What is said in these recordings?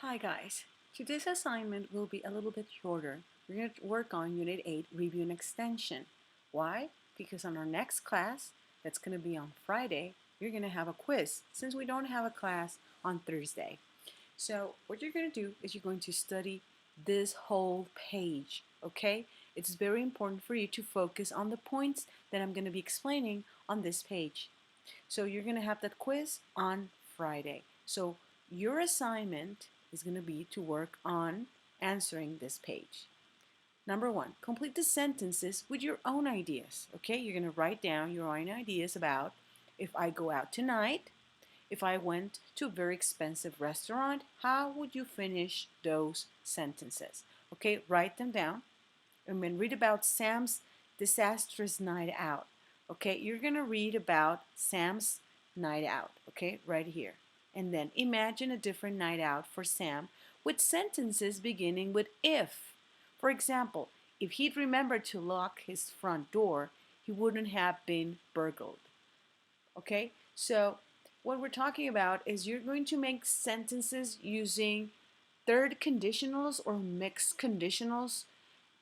Hi guys, today's assignment will be a little bit shorter. We're going to work on Unit 8, Review and Extension. Why? Because on our next class, that's going to be on Friday, you're going to have a quiz since we don't have a class on Thursday. So what you're going to do is you're going to study this whole page, okay? It's very important for you to focus on the points that I'm going to be explaining on this page. So you're going to have that quiz on Friday. So your assignment is going to be to work on answering this page. Number one, complete the sentences with your own ideas. Okay, you're going to write down your own ideas about if I go out tonight, if I went to a very expensive restaurant, how would you finish those sentences? Okay, write them down and then read about Sam's disastrous night out. Okay, you're going to read about Sam's night out, okay, right here. And then imagine a different night out for Sam with sentences beginning with if. For example, if he'd remembered to lock his front door, he wouldn't have been burgled. Okay, so what we're talking about is you're going to make sentences using third conditionals or mixed conditionals.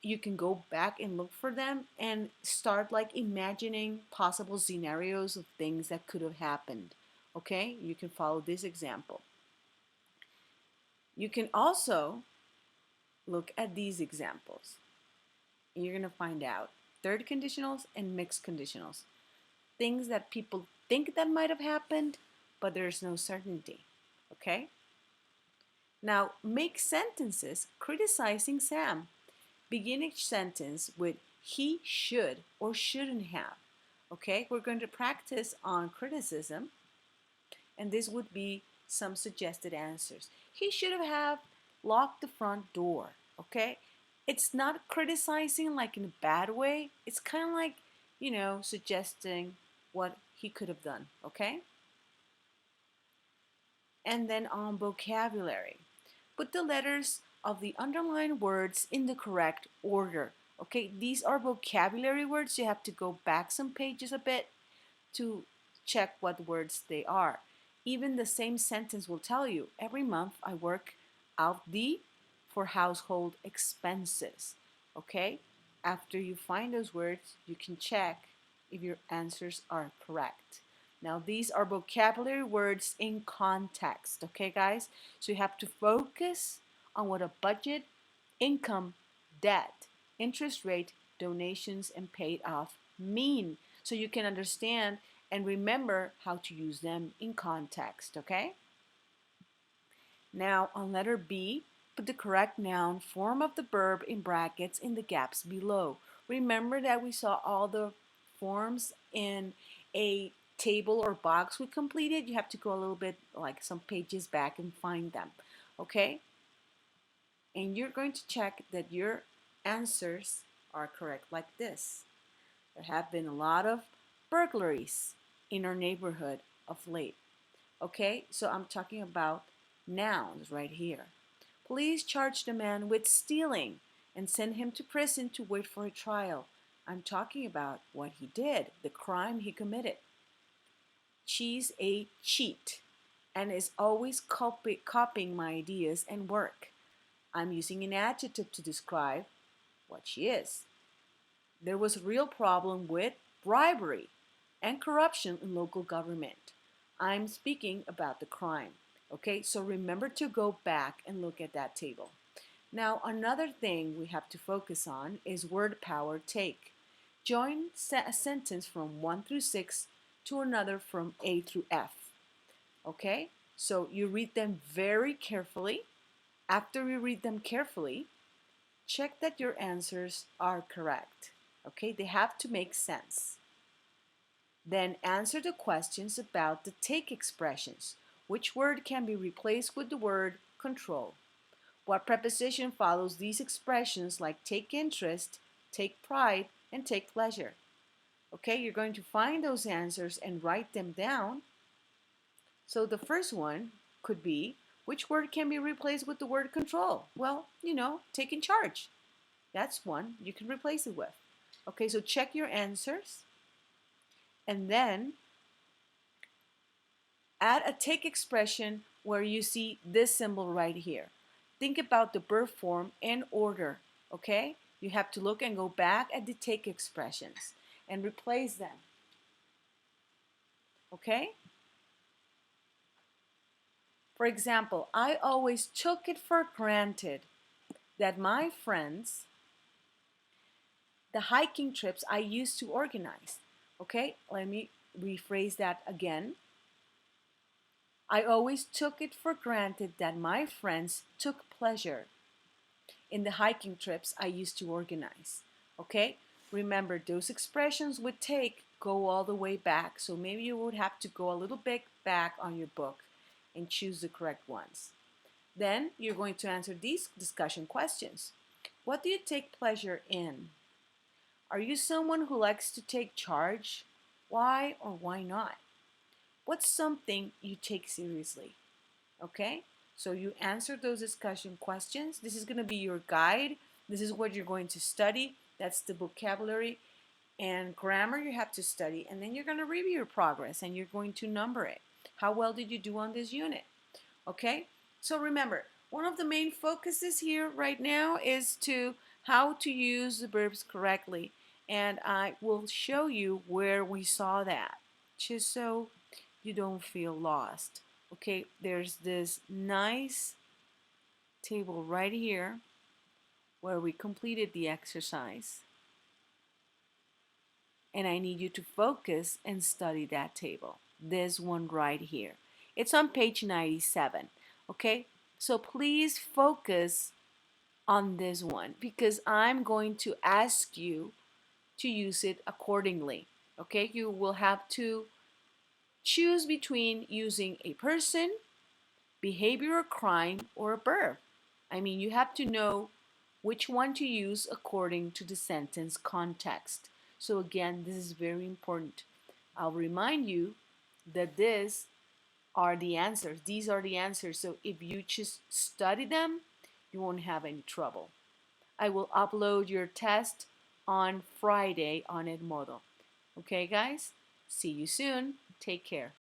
You can go back and look for them and start like imagining possible scenarios of things that could have happened. Okay, you can follow this example. You can also look at these examples. You're going to find out third conditionals and mixed conditionals. Things that people think that might have happened, but there's no certainty. Okay? Now, make sentences criticizing Sam. Begin each sentence with he should or shouldn't have. Okay, we're going to practice on criticism, and this would be some suggested answers. He should have locked the front door. Okay, it's not criticizing like in a bad way. It's kind of like, suggesting what he could have done. Okay, and then on vocabulary, put the letters of the underlined words in the correct order. Okay, these are vocabulary words. You have to go back some pages a bit to check what words they are. Even the same sentence will tell you, every month I work out the for household expenses. Okay, after you find those words, you can check if your answers are correct. Now, these are vocabulary words in context, okay, guys? So you have to focus on what a budget, income, debt, interest rate, donations, and paid off mean so you can understand and remember how to use them in context, okay? Now, on letter B, put the correct noun form of the verb in brackets in the gaps below. Remember that we saw all the forms in a table or box we completed. You have to go a little bit like some pages back and find them, okay? And you're going to check that your answers are correct like this. There have been a lot of burglaries in our neighborhood of late. Okay, so I'm talking about nouns right here. Police charge the man with stealing and send him to prison to wait for a trial. I'm talking about what he did, the crime he committed. She's a cheat and is always copying my ideas and work. I'm using an adjective to describe what she is. There was a real problem with bribery and corruption in local government. I'm speaking about the crime. Okay, so remember to go back and look at that table. Now, another thing we have to focus on is word power take. Join a sentence from 1 through 6 to another from A through F. Okay, so you read them very carefully. After you read them carefully, check that your answers are correct. Okay, they have to make sense. Then answer the questions about the take expressions. Which word can be replaced with the word control? What preposition follows these expressions like take interest, take pride, and take pleasure? Okay, you're going to find those answers and write them down. So the first one could be, which word can be replaced with the word control? Well, take in charge. That's one you can replace it with. Okay, so check your answers and then add a take expression where you see this symbol right here. Think about the verb form in order, okay? You have to look and go back at the take expressions and replace them, okay? For example, I always took it for granted that my friends, the hiking trips I used to organize, okay? Let me rephrase that again. I always took it for granted that my friends took pleasure in the hiking trips I used to organize. Okay? Remember, those expressions would take go all the way back. So maybe you would have to go a little bit back on your book and choose the correct ones. Then you're going to answer these discussion questions. What do you take pleasure in? Are you someone who likes to take charge? Why or why not? What's something you take seriously? Okay? So you answer those discussion questions. This is going to be your guide. This is what you're going to study. That's the vocabulary and grammar you have to study. And then you're going to review your progress and you're going to number it. How well did you do on this unit? Okay? So remember, one of the main focuses here right now is to how to use the verbs correctly. And I will show you where we saw that, just so you don't feel lost. Okay, there's this nice table right here where we completed the exercise. And I need you to focus and study that table. This one right here. It's on page 97. Okay, so please focus on this one because I'm going to ask you to use it accordingly. Okay, you will have to choose between using a person, behavior or crime, or a verb. I mean, you have to know which one to use according to the sentence context. So again, this is very important. I'll remind you that these are the answers. These are the answers. So if you just study them, you won't have any trouble. I will upload your test on Friday on Edmodo. Okay, guys? See you soon. Take care.